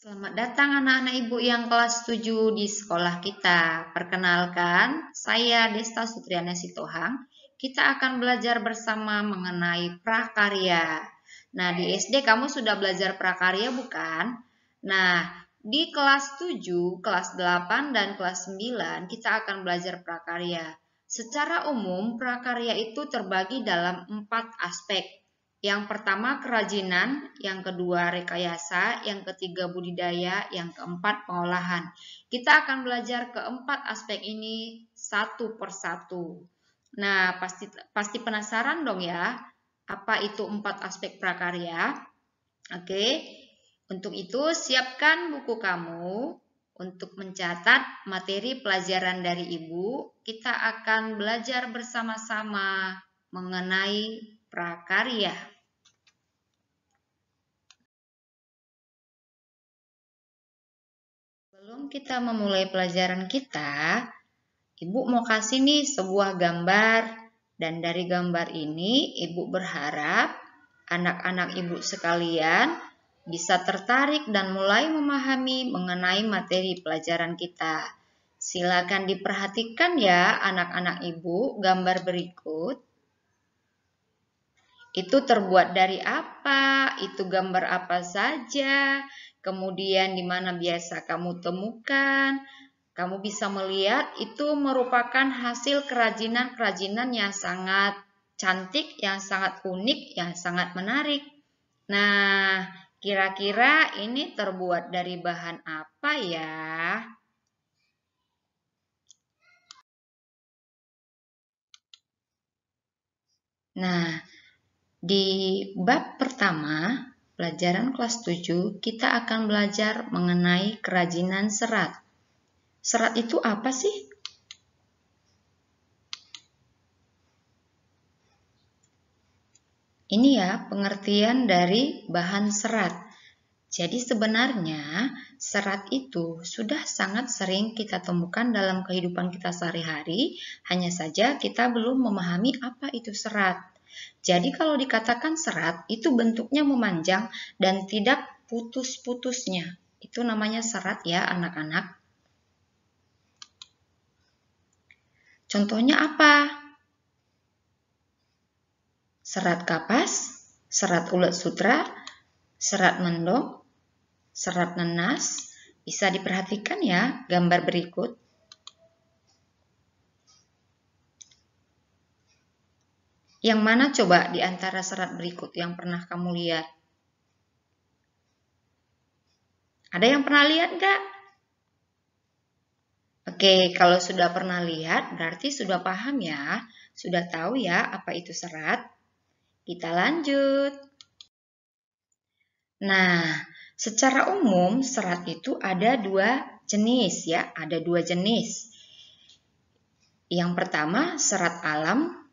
Selamat datang anak-anak ibu yang kelas 7 di sekolah kita. Perkenalkan, saya Desta Sutriana Sitohang. Kita akan belajar bersama mengenai prakarya. Nah, di SD kamu sudah belajar prakarya bukan? Nah, di kelas 7, kelas 8, dan kelas 9 kita akan belajar prakarya. Secara umum, prakarya itu terbagi dalam 4 aspek. Yang pertama kerajinan, yang kedua rekayasa, yang ketiga budidaya, yang keempat pengolahan. Kita akan belajar keempat aspek ini satu persatu. Nah, pasti penasaran dong ya, apa itu 4 aspek prakarya? Oke, untuk itu siapkan buku kamu untuk mencatat materi pelajaran dari Ibu. Kita akan belajar bersama-sama mengenai prakarya. Sebelum kita memulai pelajaran kita, Ibu mau kasih nih sebuah gambar. Dan dari gambar ini, Ibu berharap anak-anak Ibu sekalian bisa tertarik dan mulai memahami mengenai materi pelajaran kita. Silakan diperhatikan ya anak-anak Ibu gambar berikut. Itu terbuat dari apa? Itu gambar apa saja? Kemudian di mana biasa kamu temukan? Kamu bisa melihat itu merupakan hasil kerajinan-kerajinan yang sangat cantik, yang sangat unik, yang sangat menarik. Nah, kira-kira ini terbuat dari bahan apa ya? Nah, di bab pertama, pelajaran kelas 7, kita akan belajar mengenai kerajinan serat. Serat itu apa sih? Ini ya pengertian dari bahan serat. Jadi sebenarnya serat itu sudah sangat sering kita temukan dalam kehidupan kita sehari-hari, hanya saja kita belum memahami apa itu serat. Jadi kalau dikatakan serat itu bentuknya memanjang dan tidak putus-putusnya. Itu namanya serat ya anak-anak. Contohnya apa? Serat kapas, serat ulet sutra, serat mendong, serat nenas. Bisa diperhatikan ya gambar berikut. Yang mana coba di antara serat berikut yang pernah kamu lihat? Ada yang pernah lihat nggak? Oke, kalau sudah pernah lihat berarti sudah paham ya. Sudah tahu ya apa itu serat. Kita lanjut. Nah, secara umum serat itu ada 2 jenis ya. Ada 2 jenis. Yang pertama serat alam.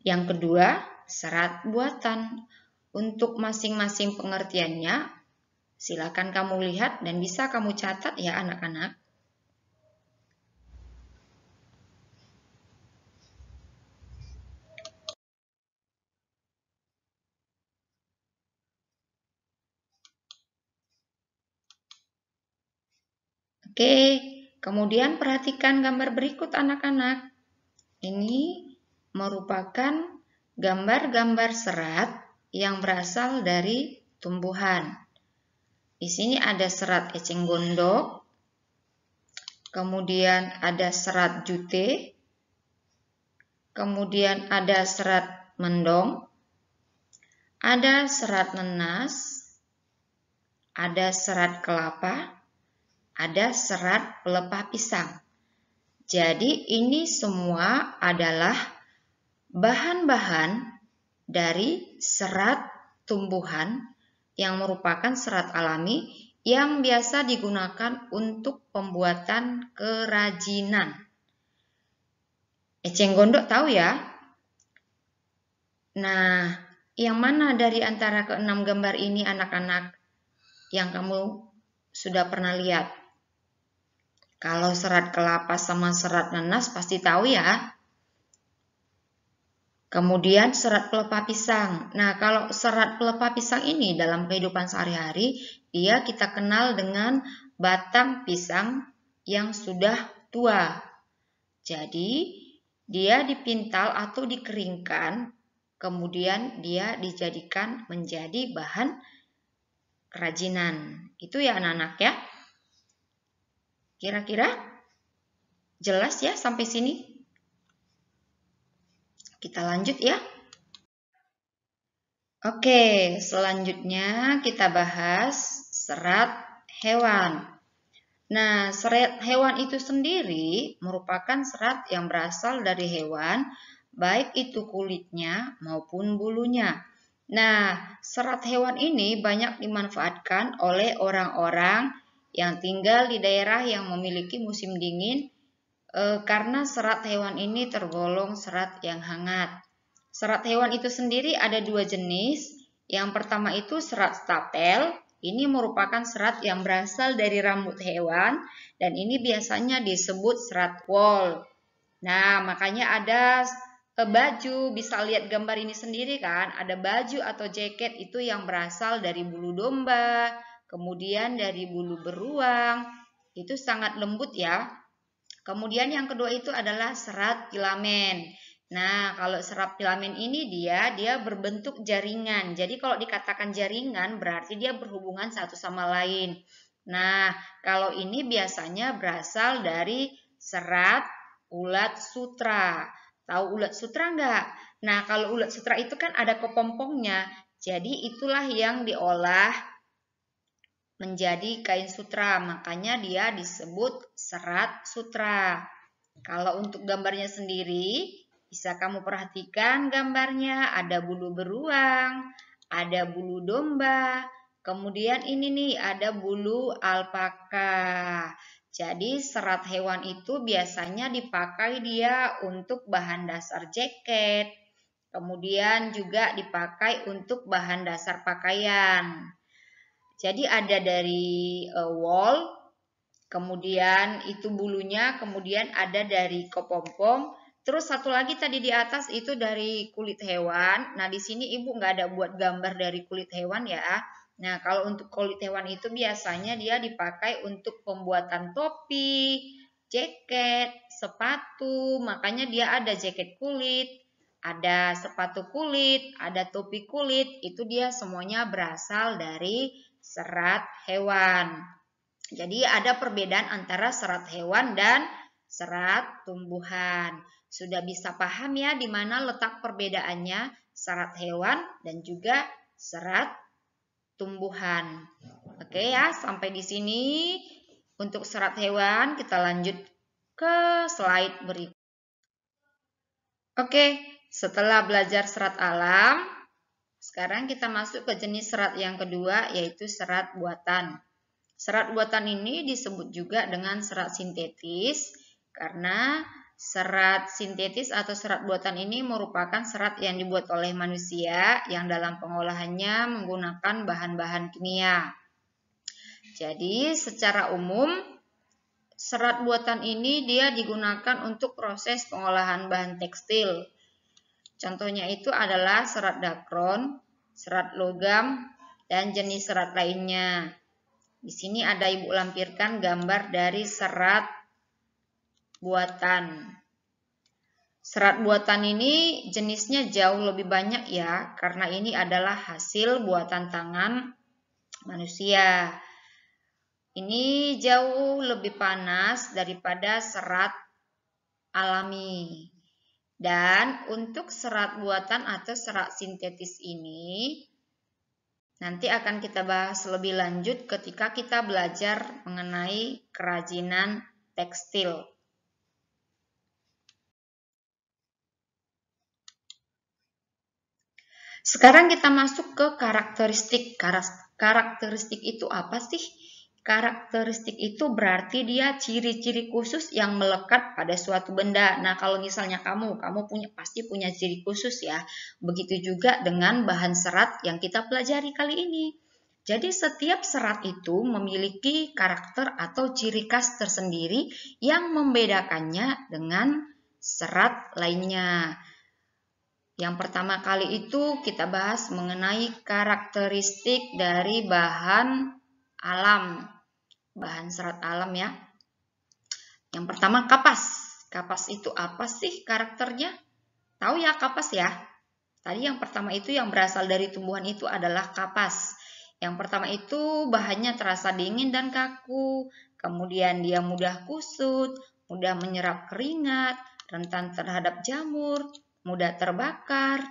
Yang kedua serat buatan. Untuk masing-masing pengertiannya, silakan kamu lihat dan bisa kamu catat ya anak-anak. Oke, kemudian perhatikan gambar berikut anak-anak. Ini merupakan gambar-gambar serat yang berasal dari tumbuhan. Di sini ada serat eceng gondok, kemudian ada serat jute, kemudian ada serat mendong, ada serat nenas, ada serat kelapa, ada serat pelepah pisang. Jadi ini semua adalah bahan-bahan dari serat tumbuhan yang merupakan serat alami yang biasa digunakan untuk pembuatan kerajinan. Eceng gondok tahu ya? Nah, yang mana dari antara ke-6 gambar ini anak-anak yang kamu sudah pernah lihat? Kalau serat kelapa sama serat nenas pasti tahu ya. Kemudian serat pelepah pisang. Nah, kalau serat pelepah pisang ini dalam kehidupan sehari-hari, dia kita kenal dengan batang pisang yang sudah tua. Jadi, dia dipintal atau dikeringkan, kemudian dia dijadikan menjadi bahan kerajinan. Itu ya anak-anak ya. Kira-kira jelas ya sampai sini? Kita lanjut ya. Oke, selanjutnya kita bahas serat hewan. Nah, serat hewan itu sendiri merupakan serat yang berasal dari hewan, baik itu kulitnya maupun bulunya. Nah, serat hewan ini banyak dimanfaatkan oleh orang-orang yang tinggal di daerah yang memiliki musim dingin karena serat hewan ini tergolong serat yang hangat. Serat hewan itu sendiri ada dua jenis. Yang pertama itu serat stapel. Ini merupakan serat yang berasal dari rambut hewan dan ini biasanya disebut serat wool. Nah, makanya ada baju, bisa lihat gambar ini sendiri kan, ada baju atau jaket itu yang berasal dari bulu domba, kemudian dari bulu beruang. Itu sangat lembut ya. Kemudian yang kedua itu adalah serat filamen. Nah, kalau serat filamen ini dia berbentuk jaringan. Jadi kalau dikatakan jaringan berarti dia berhubungan satu sama lain. Nah, kalau ini biasanya berasal dari serat ulat sutra. Tahu ulat sutra enggak? Nah, kalau ulat sutra itu kan ada kepompongnya. Jadi itulah yang diolah menjadi kain sutra, makanya dia disebut serat sutra. Kalau untuk gambarnya sendiri, bisa kamu perhatikan gambarnya, ada bulu beruang, ada bulu domba, kemudian ini nih ada bulu alpaka. Jadi serat hewan itu biasanya dipakai dia untuk bahan dasar jaket, kemudian juga dipakai untuk bahan dasar pakaian. Jadi ada dari wool, kemudian itu bulunya, kemudian ada dari kepompong. Terus satu lagi tadi di atas itu dari kulit hewan. Nah di sini ibu nggak ada buat gambar dari kulit hewan ya. Nah kalau untuk kulit hewan itu biasanya dia dipakai untuk pembuatan topi, jaket, sepatu. Makanya dia ada jaket kulit, ada sepatu kulit, ada topi kulit. Itu dia semuanya berasal dari serat hewan. Jadi ada perbedaan antara serat hewan dan serat tumbuhan. Sudah bisa paham ya di mana letak perbedaannya serat hewan dan juga serat tumbuhan. Oke ya, sampai di sini untuk serat hewan. Kita lanjut ke slide berikut. Oke, setelah belajar serat alam, sekarang kita masuk ke jenis serat yang kedua, yaitu serat buatan. Serat buatan ini disebut juga dengan serat sintetis karena serat sintetis atau serat buatan ini merupakan serat yang dibuat oleh manusia yang dalam pengolahannya menggunakan bahan-bahan kimia. Jadi secara umum serat buatan ini dia digunakan untuk proses pengolahan bahan tekstil. Contohnya itu adalah serat dakron, serat logam, dan jenis serat lainnya. Di sini ada ibu lampirkan gambar dari serat buatan. Serat buatan ini jenisnya jauh lebih banyak ya, karena ini adalah hasil buatan tangan manusia. Ini jauh lebih panas daripada serat alami. Dan untuk serat buatan atau serat sintetis ini nanti akan kita bahas lebih lanjut ketika kita belajar mengenai kerajinan tekstil. Sekarang kita masuk ke karakteristik. Karakteristik itu apa sih? Karakteristik itu berarti dia ciri-ciri khusus yang melekat pada suatu benda. Nah, kalau misalnya kamu pasti punya ciri khusus ya. Begitu juga dengan bahan serat yang kita pelajari kali ini. Jadi setiap serat itu memiliki karakter atau ciri khas tersendiri yang membedakannya dengan serat lainnya. Yang pertama kali itu kita bahas mengenai karakteristik dari bahan alam, bahan serat alam ya. Yang pertama kapas. Kapas itu apa sih karakternya? Tahu ya kapas ya? Tadi yang pertama itu yang berasal dari tumbuhan itu adalah kapas. Yang pertama itu bahannya terasa dingin dan kaku, kemudian dia mudah kusut, mudah menyerap keringat, rentan terhadap jamur, mudah terbakar.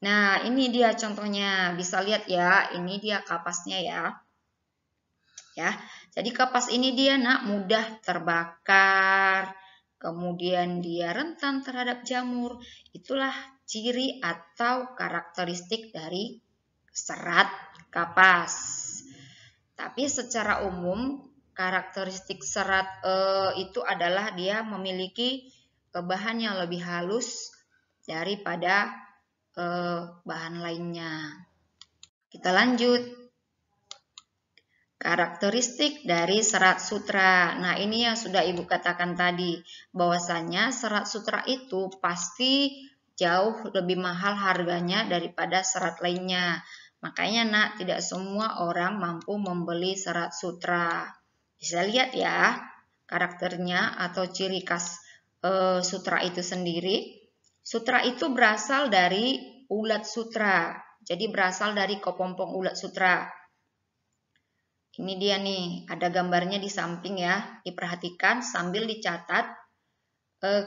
Nah, ini dia contohnya. Bisa lihat ya, ini dia kapasnya ya. Ya, jadi kapas ini dia mudah terbakar, kemudian dia rentan terhadap jamur. Itulah ciri atau karakteristik dari serat kapas. Tapi secara umum karakteristik serat itu adalah dia memiliki bahan yang lebih halus daripada bahan lainnya. Kita lanjut. Karakteristik dari serat sutra. Nah, ini yang sudah Ibu katakan tadi, bahwasanya serat sutra itu pasti jauh lebih mahal harganya daripada serat lainnya. Makanya tidak semua orang mampu membeli serat sutra. Bisa lihat ya, karakternya atau ciri khas sutra itu sendiri. Sutra itu berasal dari ulat sutra. Jadi berasal dari kepompong ulat sutra. Ini dia nih, ada gambarnya di samping ya. Diperhatikan sambil dicatat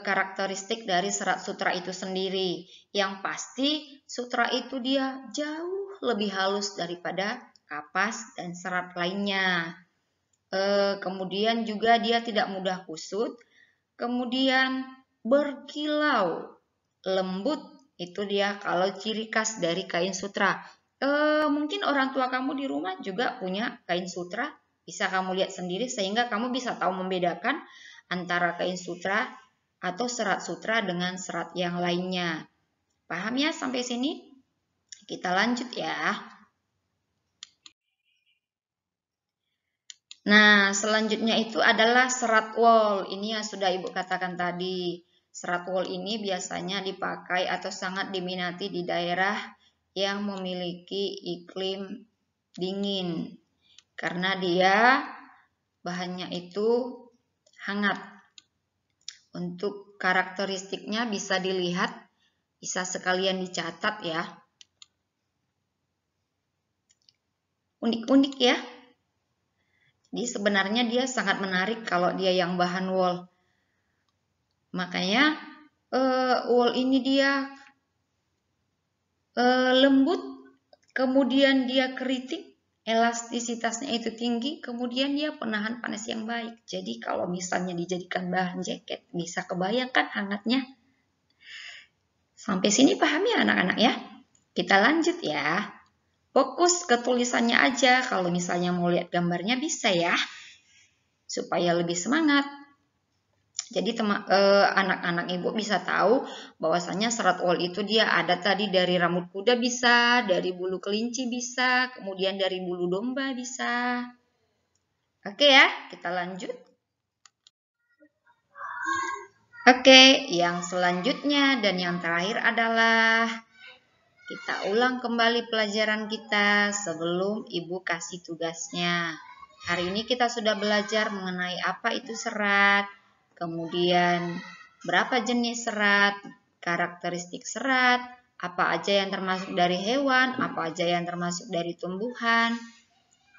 karakteristik dari serat sutra itu sendiri. Yang pasti sutra itu dia jauh lebih halus daripada kapas dan serat lainnya. Kemudian juga dia tidak mudah kusut. Kemudian berkilau, lembut. Itu dia kalau ciri khas dari kain sutra. Mungkin orang tua kamu di rumah juga punya kain sutra, bisa kamu lihat sendiri sehingga kamu bisa tahu membedakan antara kain sutra atau serat sutra dengan serat yang lainnya. Paham ya sampai sini? Kita lanjut ya. Nah, selanjutnya itu adalah serat wol. Ini yang sudah Ibu katakan tadi. Serat wol ini biasanya dipakai atau sangat diminati di daerah yang memiliki iklim dingin karena dia bahannya itu hangat. Untuk karakteristiknya bisa dilihat, bisa sekalian dicatat ya. Unik-unik ya. Jadi sebenarnya dia sangat menarik kalau dia yang bahan wol. Makanya wol ini dia lembut, kemudian dia keriting, elastisitasnya itu tinggi, kemudian dia penahan panas yang baik. Jadi kalau misalnya dijadikan bahan jaket, bisa kebayangkan hangatnya. Sampai sini paham ya anak-anak ya? Kita lanjut ya. Fokus ke tulisannya aja, kalau misalnya mau lihat gambarnya bisa ya, supaya lebih semangat. Jadi anak-anak Ibu bisa tahu bahwasanya serat wol itu dia ada tadi dari rambut kuda bisa, dari bulu kelinci bisa, kemudian dari bulu domba bisa. Oke ya, kita lanjut. Oke, yang selanjutnya dan yang terakhir adalah kita ulang kembali pelajaran kita sebelum Ibu kasih tugasnya. Hari ini kita sudah belajar mengenai apa itu serat, kemudian berapa jenis serat, karakteristik serat, apa aja yang termasuk dari hewan, apa aja yang termasuk dari tumbuhan.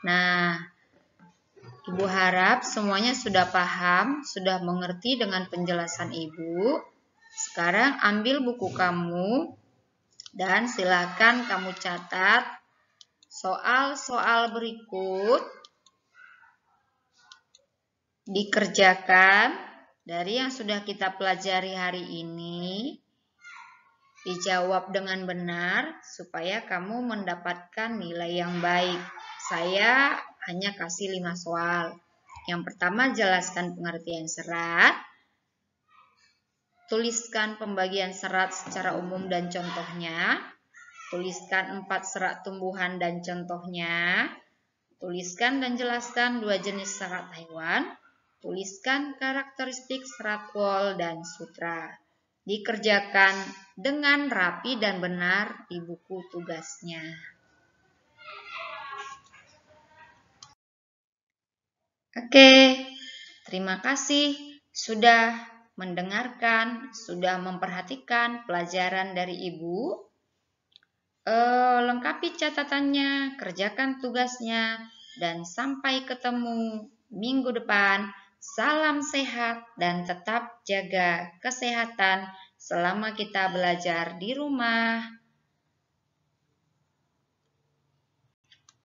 Nah, Ibu harap semuanya sudah paham, sudah mengerti dengan penjelasan Ibu. Sekarang ambil buku kamu dan silakan kamu catat soal-soal berikut dikerjakan dari yang sudah kita pelajari hari ini, dijawab dengan benar supaya kamu mendapatkan nilai yang baik. Saya hanya kasih 5 soal. Yang pertama, jelaskan pengertian serat. Tuliskan pembagian serat secara umum dan contohnya. Tuliskan 4 serat tumbuhan dan contohnya. Tuliskan dan jelaskan 2 jenis serat hewan. Tuliskan karakteristik serat wol dan sutra. dikerjakan dengan rapi dan benar di buku tugasnya. Oke, terima kasih sudah mendengarkan, sudah memperhatikan pelajaran dari Ibu. Lengkapi catatannya, kerjakan tugasnya, dan sampai ketemu minggu depan. Salam sehat dan tetap jaga kesehatan selama kita belajar di rumah.